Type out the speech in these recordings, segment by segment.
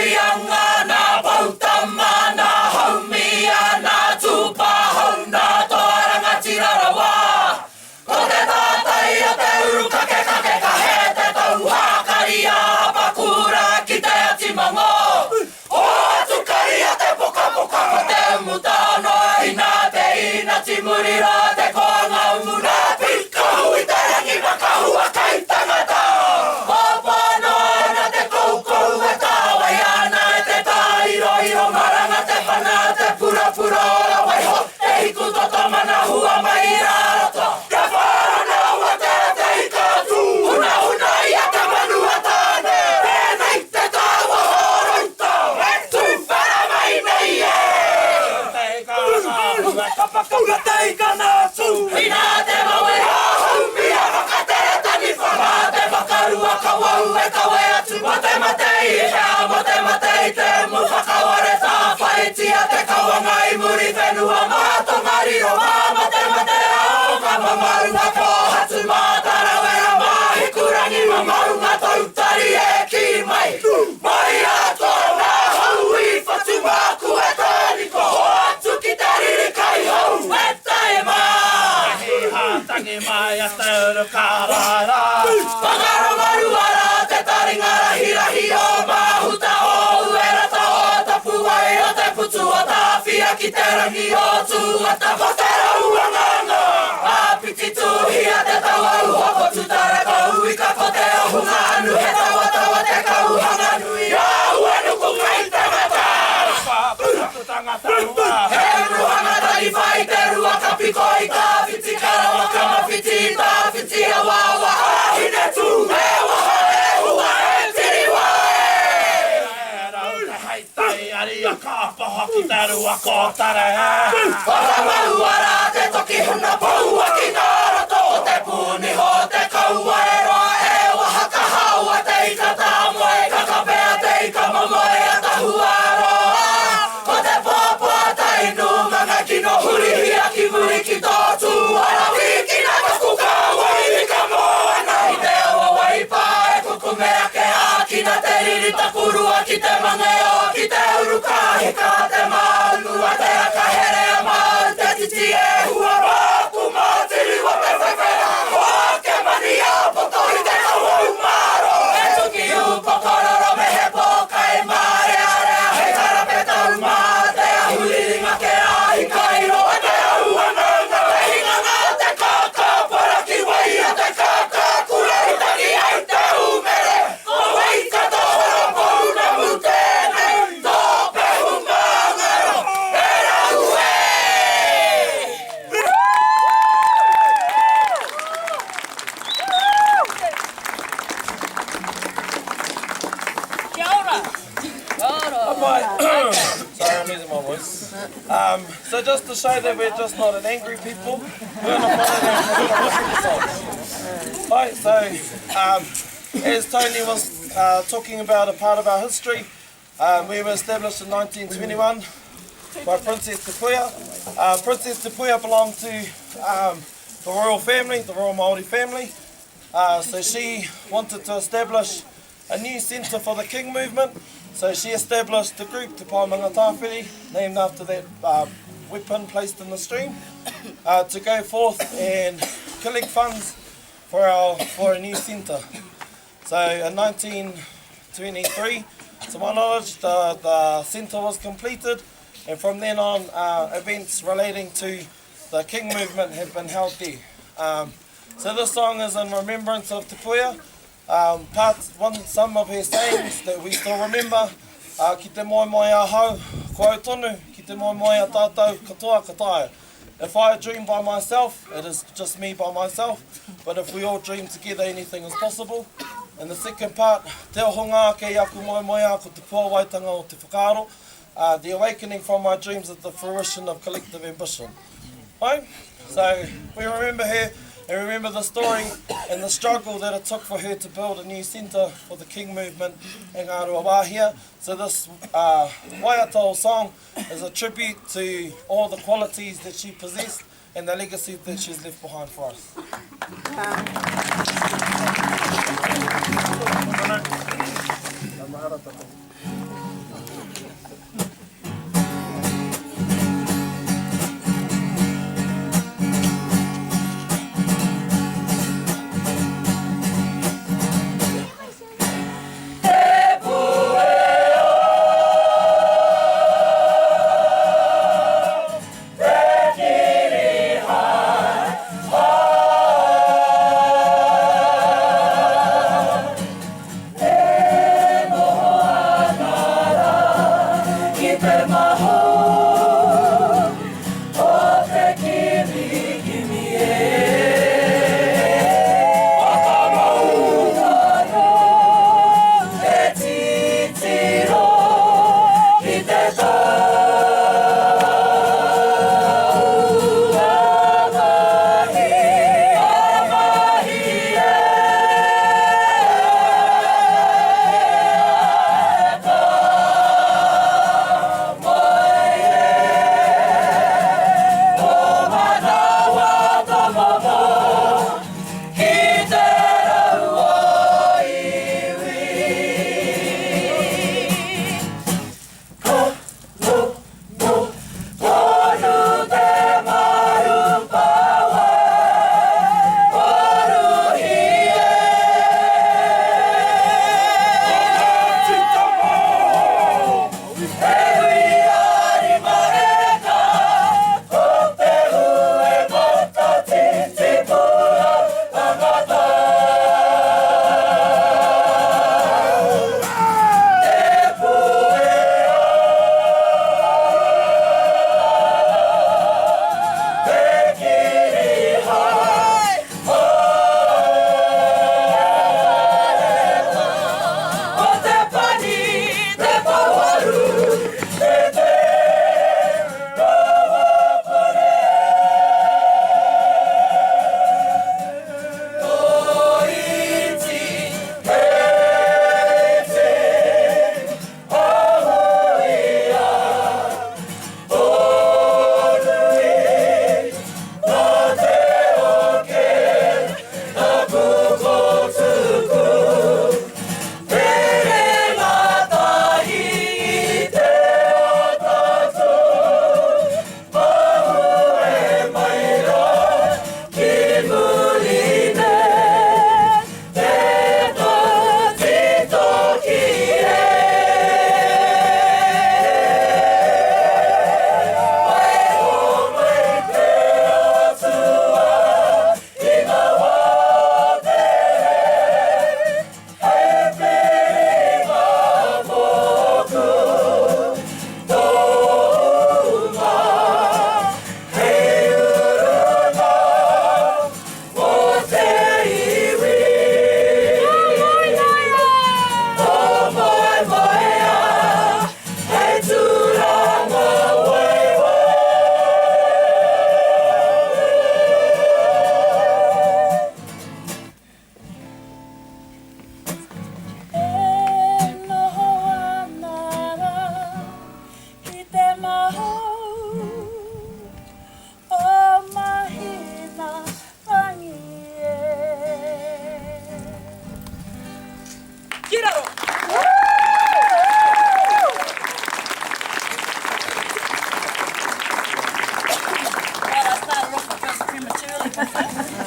Harianga, nā pautama, nā haumia, nā tūpahau, nā toaranga tirarawa. Ko te tātai a te uru kake ka he te tau hākaria, apakura ki te atimango. O atu kari a te poka ko te mutano, ina te ina timurira te koanga umuna. Pikahu I te rangi makahua kai tangata. Papano ana te kou e tāwai ana e te tāiro maranga te pana te pura ora waiho. E hiku toto mana hua mai rarato. Ka whārana ua te hikatu. Huna ia ka manua tāne. Pēnei te tāwa horoito. E tūwhara mai nei e. Teika hua ka pakauga teika nā tū. Ina te maue haumia whakatere tani whama. Te whakarua ka wau e kawe atu. Matei hea matei te mu whakaware tā whaetia te kauanga I muri whenua. Mato mariro mate ao ka mamarunga ko hatu mātara wera mahikurangi mamarunga tautari e ki mai. Mai ato nā hau I whatu māku e tāniko. Ho atu ki te riri kai hau e tae mai. Hi hātangi mai a te uru kārara. Whakaro maruara te taringa rahi o mahuta o uerata o tapuai o te putu o tāwhia ki te rangi o tūata po te rauanganga. A piti tūhia te tawau hoko tutara kau I ka po te ohunga anu he tawa te kauhanga nui. Au anu ku kai tangata. He ruhanga tali whai te rua ka piko I tā whiti karawa ka mawhiti tā whiti a wawa ahine tū me waha e hua e tiri wae. Hei tai ari a kāpaha ki te rua kōtare e. Whakamahuara te toki huna paua ki ngā roto o te puni ho te kaua e roa e waha ka haua te ika tā moe kakapea te ika mamoe a tahua roa. Ko te pāpua tainu manga kino hurihia ki muri ki tōtu ara wiki na kaku ka wai ka moana. I te awa wai pā e kukumea ke a kina te riri takurua ki te mangeo ki te uruka hika te maunua te akahere a mau te titi e hua rāku mātiri wa te whewhera. Hoa ke mani a poto I te kaua umaro. E tuki upo kororo me he poka e mare area he karape tau mā te ahuliringa ke a I kairo e te auananga. Te hinganga te kaka paraki wai a te kaka kura I tangi ai te umere. Ko wai ka tōra pauna mutene. Tō pehu mangaro e rau e. Kia ora. Sorry, I'm losing my voice. So just to show that we're just not an angry people, we're not one of them. Right, so as Tony was talking about a part of our history, we were established in 1921 by Princess Tupuia. Princess Tupuia belonged to the royal family, the royal Māori family. So she wanted to establish a new centre for the King movement. So she established the group Te Paemanga Tāwhiri, named after that weapon placed in the stream, to go forth and collect funds for a new centre. So in 1923, to my knowledge, the centre was completed, and from then on, events relating to the King movement have been held there. So this song is in remembrance of Tupuia. Some of her sayings that we still remember. Ki te moe moe a hau, ko au tonu, ki te moe moe a tātou katoa kataia. If I dream by myself, it is just me by myself, but if we all dream together, anything is possible. And the second part, te ohonga ke iaku moe moe a ko te pōwaitanga o te whakaaro. The awakening from my dreams is the fruition of collective ambition. Right? So we remember her and remember the story and the struggle that it took for her to build a new centre for the King movement in Aotearoa Wāhia. So this Waiatō song is a tribute to all the qualities that she possessed and the legacy that she's left behind for us.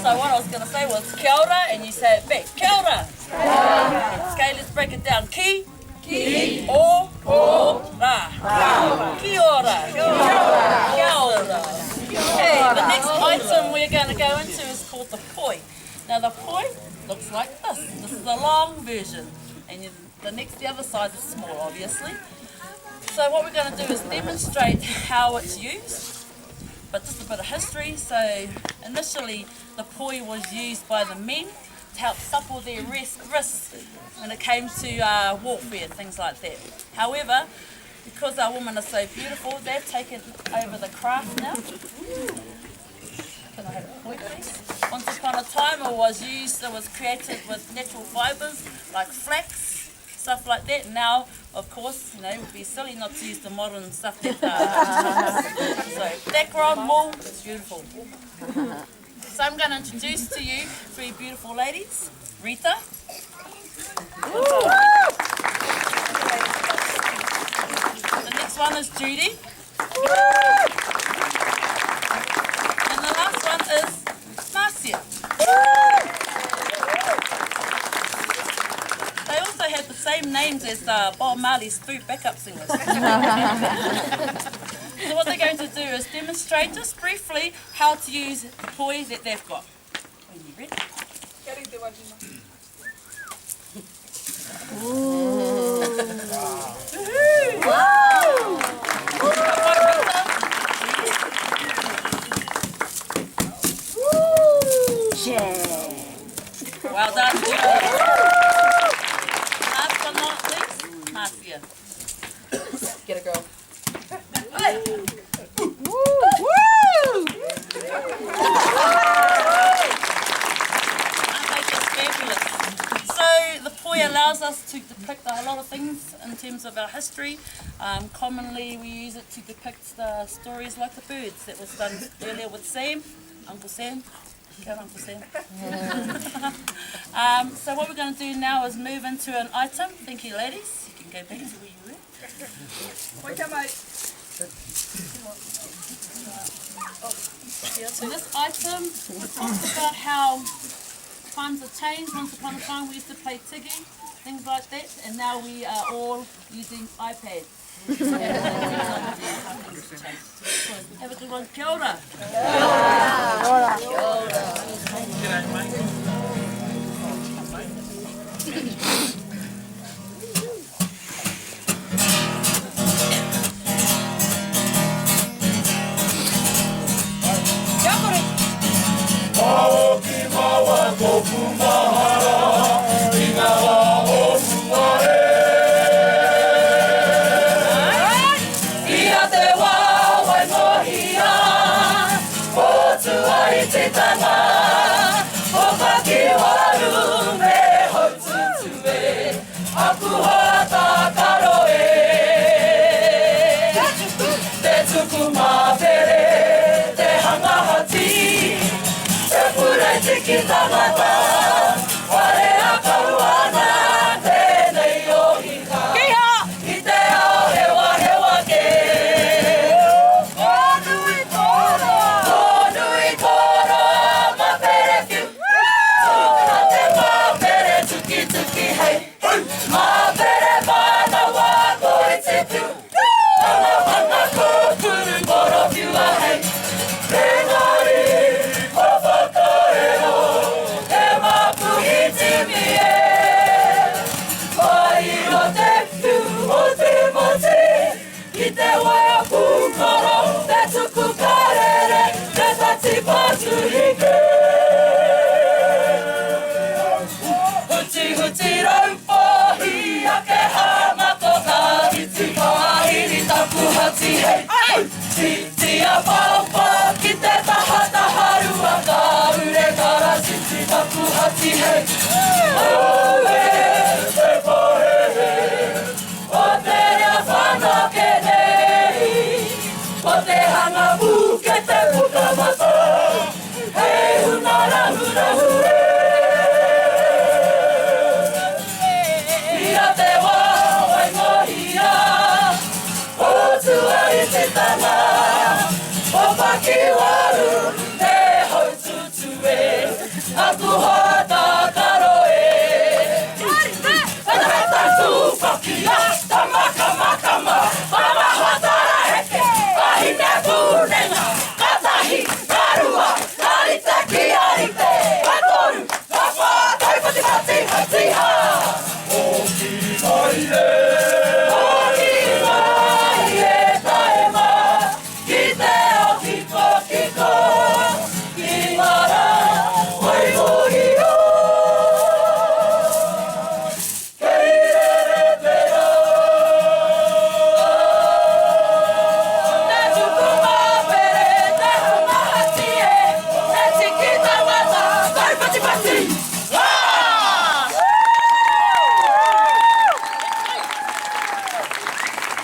So what I was going to say was kia ora, and you say it back. Kia ora. Okay, let's break it down. Ki. Ki. O. Ra. Kia ora. Kia ora. Okay, the next item we're going to go into is called the poi. Now the poi looks like this. This is the long version, and the other side is small, obviously. So what we're going to do is demonstrate how it's used. But just a bit of history. So initially the poi was used by the men to help supple their wrists when it came to warfare, things like that. However, because our women are so beautiful, they've taken over the craft now. Can I have a poi, please? Once upon a time it was created with natural fibres like flax, stuff like that. Now, of course, it would be silly not to use the modern stuff that so background wool, it's beautiful. So I'm going to introduce to you three beautiful ladies. Rita. one is Judy. And the last one is Marcia. They also have the same names as Bob Marley's 3 backup singers. So what they're going to do is demonstrate just briefly how to use the toy that they've got. Are you ready? Well done. Last but not least, Marcia. Get a girl. So the poi allows us to depict a lot of things in terms of our history. Commonly we use it to depict the stories like the birds that was done earlier with Sam, Uncle Sam. Go Uncle Sam. So what we're going to do now is move into an item. Thank you ladies. You can go back to where you were. So this item talks about how times have changed. Once upon a time we used to play tiggy, things like that, and now we are all using iPads. Have a good one. Kia ora. Fuck you!